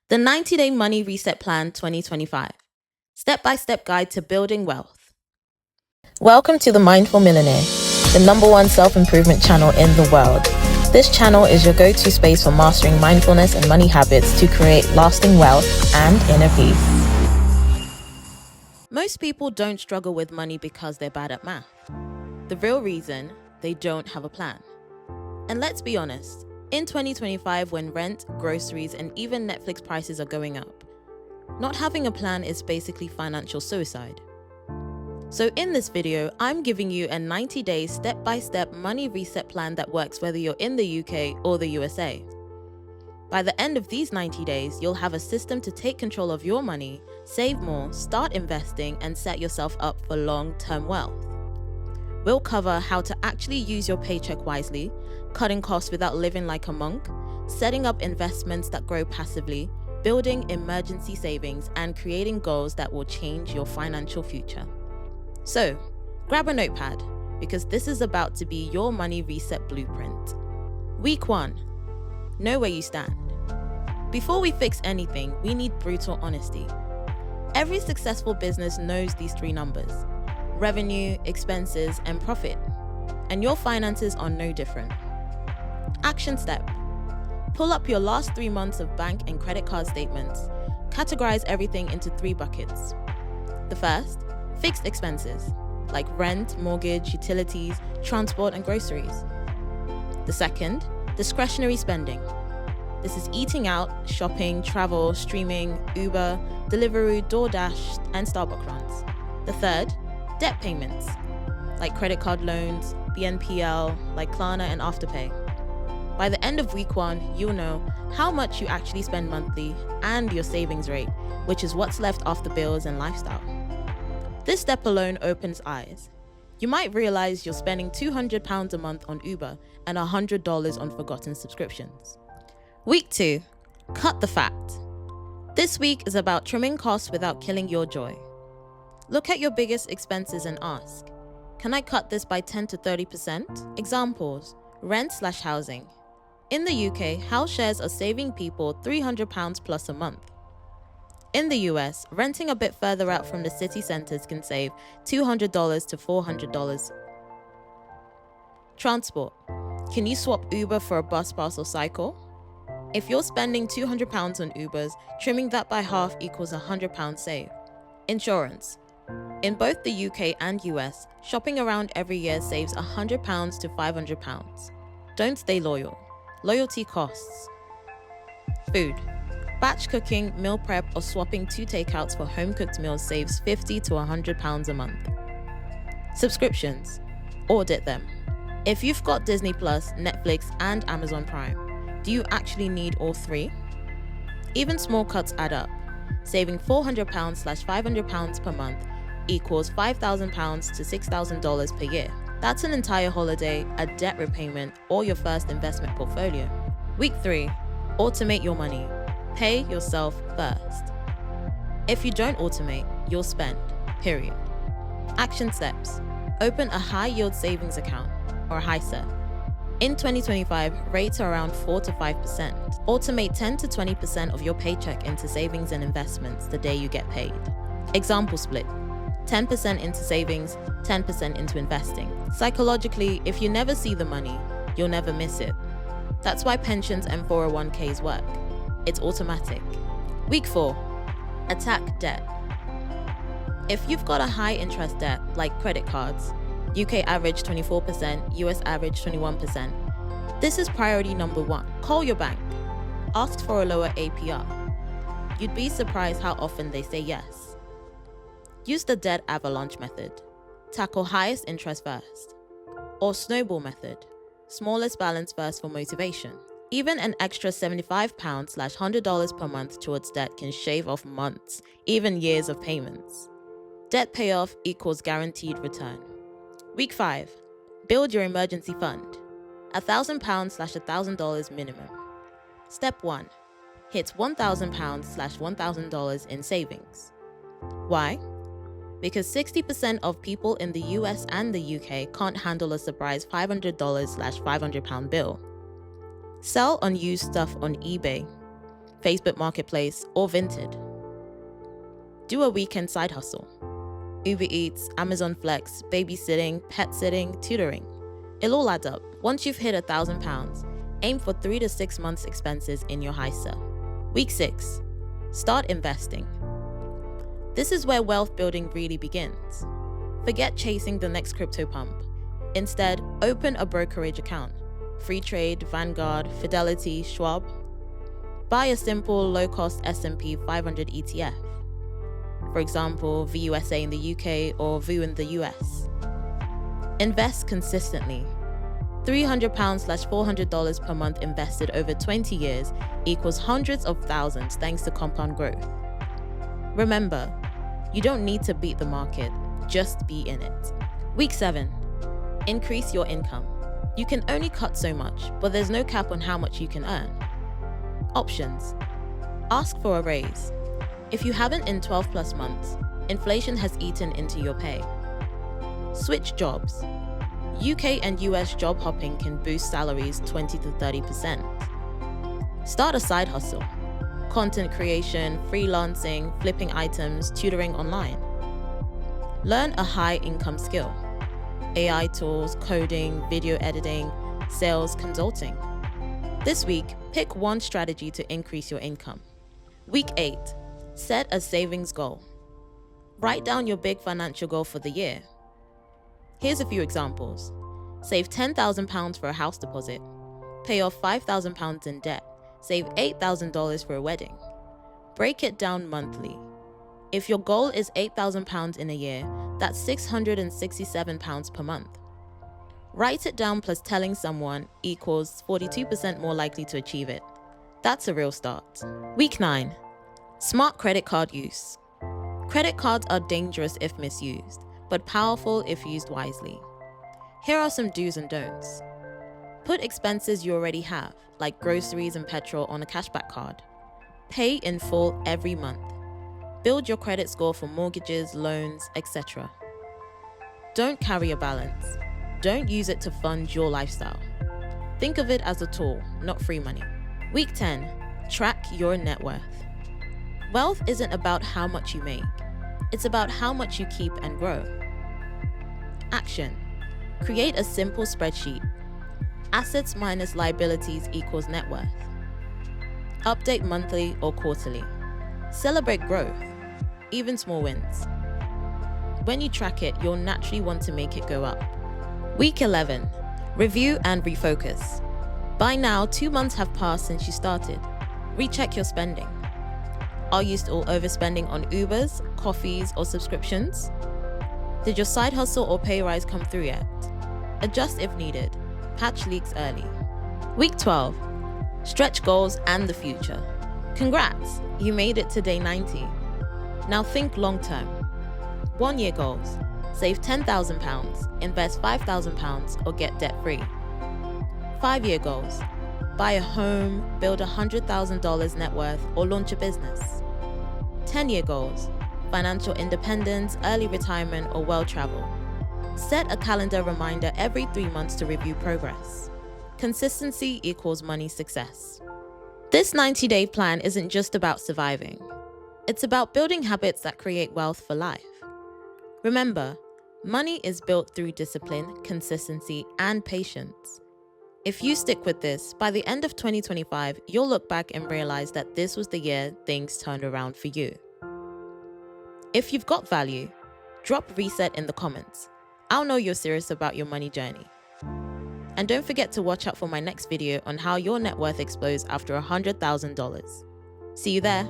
The 90-Day Money Reset Plan 2025. Step-by-step guide to building wealth. Welcome to the Mindful Millionaire, the #1 self-improvement channel in the world. This channel is your go-to space for mastering mindfulness and money habits to create lasting wealth and inner peace. Most people don't struggle with money because they're bad at math. The real reason, they don't have a plan. And let's be honest, in 2025, when rent, groceries, and even Netflix prices are going up, not having a plan is basically financial suicide. So in this video, I'm giving you a 90-day step-by-step money reset plan that works whether you're in the UK or the USA. By the end of these 90 days, you'll have a system to take control of your money, save more, start investing, and set yourself up for long-term wealth. We'll cover how to actually use your paycheck wisely, cutting costs without living like a monk, setting up investments that grow passively, building emergency savings, and creating goals that will change your financial future. So, grab a notepad, because this is about to be your money reset blueprint. Week 1. Know where you stand. Before we fix anything, we need brutal honesty. Every successful business knows these 3 numbers: revenue, expenses, and profit. And your finances are no different. Action step. Pull up your last 3 months of bank and credit card statements. Categorize everything into 3 buckets. The first, fixed expenses, like rent, mortgage, utilities, transport, and groceries. The second, discretionary spending. This is eating out, shopping, travel, streaming, Uber, Deliveroo, DoorDash, and Starbucks runs. The third, debt payments, like credit card loans, BNPL, like Klarna and Afterpay. By the end of week 1, you'll know how much you actually spend monthly and your savings rate, which is what's left after bills and lifestyle. This step alone opens eyes. You might realize you're spending £200 a month on Uber and $100 on forgotten subscriptions. Week 2, cut the fat. This week is about trimming costs without killing your joy. Look at your biggest expenses and ask, can I cut this by 10 to 30%? Examples, rent/housing. In the UK, house shares are saving people £300 plus a month. In the US, renting a bit further out from the city centers can save $200 to $400. Transport. Can you swap Uber for a bus pass or cycle? If you're spending £200 on Ubers, trimming that by half equals £100 save. Insurance. In both the UK and US, shopping around every year saves £100 to £500. Don't stay loyal. Loyalty costs. Food. Batch cooking, meal prep, or swapping 2 takeouts for home-cooked meals saves £50 to £100 a month. Subscriptions. Audit them. If you've got Disney+, Netflix, and Amazon Prime, do you actually need all 3? Even small cuts add up. Saving £400/£500 per month equals £5,000 to $6,000 per year. That's an entire holiday, a debt repayment, or your first investment portfolio. Week 3, automate your money. Pay yourself first. If you don't automate, you'll spend, period. Action steps. Open a high-yield savings account, or HISA. In 2025, rates are around 4 to 5%. Automate 10 to 20% of your paycheck into savings and investments the day you get paid. Example split. 10% into savings, 10% into investing. Psychologically, if you never see the money, you'll never miss it. That's why pensions and 401ks work. It's automatic. Week 4, attack debt. If you've got a high interest debt, like credit cards, UK average 24%, US average 21%, this is priority number 1. Call your bank. Ask for a lower APR. You'd be surprised how often they say yes. Use the debt avalanche method. Tackle highest interest first. Or snowball method. Smallest balance first for motivation. Even an extra £75/$100 per month towards debt can shave off months, even years of payments. Debt payoff equals guaranteed return. Week 5. Build your emergency fund. £1,000/$1,000 minimum. Step 1. Hit £1,000/$1,000 in savings. Why? Because 60% of people in the US and the UK can't handle a surprise $500/£500 bill. Sell unused stuff on eBay. Facebook Marketplace, or Vinted. Do a weekend side hustle. Uber Eats, Amazon Flex, babysitting, pet sitting, tutoring. It'll all add up. Once you've hit £1,000, aim for 3 to 6 months expenses in your high sell. Week 6. Start investing. This is where wealth building really begins. Forget chasing the next crypto pump. Instead, open a brokerage account. Free Trade, Vanguard, Fidelity, Schwab. Buy a simple, low-cost S&P 500 ETF. For example, VUSA in the UK or VU in the US. Invest consistently. £300/$400 per month invested over 20 years equals hundreds of thousands thanks to compound growth. Remember, you don't need to beat the market, just be in it. Week 7. Increase your income. You can only cut so much, but there's no cap on how much you can earn. Options. Ask for a raise. If you haven't in 12+ months, inflation has eaten into your pay. Switch jobs. UK and US job hopping can boost salaries 20 to 30%. Start a side hustle. Content creation, freelancing, flipping items, tutoring online. Learn a high-income skill. AI tools, coding, video editing, sales, consulting. This week, pick one strategy to increase your income. Week 8. Set a savings goal. Write down your big financial goal for the year. Here's a few examples. Save £10,000 for a house deposit. Pay off £5,000 in debt. Save $8,000 for a wedding. Break it down monthly. If your goal is £8,000 in a year, that's £667 per month. Write it down plus telling someone equals 42% more likely to achieve it. That's a real start. Week 9. Smart credit card use. Credit cards are dangerous if misused, but powerful if used wisely. Here are some do's and don'ts. Put expenses you already have, like groceries and petrol, on a cashback card. Pay in full every month. Build your credit score for mortgages, loans, etc. Don't carry a balance. Don't use it to fund your lifestyle. Think of it as a tool, not free money. Week 10. Track your net worth. Wealth isn't about how much you make. It's about how much you keep and grow. Action. Create a simple spreadsheet. Assets minus liabilities equals net worth. Update monthly or quarterly. Celebrate growth, even small wins. When you track it, you'll naturally want to make it go up. Week 11. Review and refocus. By now, 2 months have passed since you started. Recheck your spending. Are you still overspending on Ubers, coffees, or subscriptions? Did your side hustle or pay rise come through yet? Adjust if needed. Patch leaks early. Week 12. Stretch goals and the future. Congrats! You made it to day 90. Now think long term. 1 year goals. Save £10,000, invest £5,000, or get debt free. 5 year goals. Buy a home, build $100,000 net worth, or launch a business. 10 year goals. Financial independence, early retirement, or world travel. Set a calendar reminder every 3 months to review progress. Consistency equals money success. This 90-day plan isn't just about surviving. It's about building habits that create wealth for life. Remember, money is built through discipline, consistency, and patience. If you stick with this, by the end of 2025, you'll look back and realize that this was the year things turned around for you. If you've got value, drop reset in the comments. I'll know you're serious about your money journey. And don't forget to watch out for my next video on how your net worth explodes after $100,000. See you there.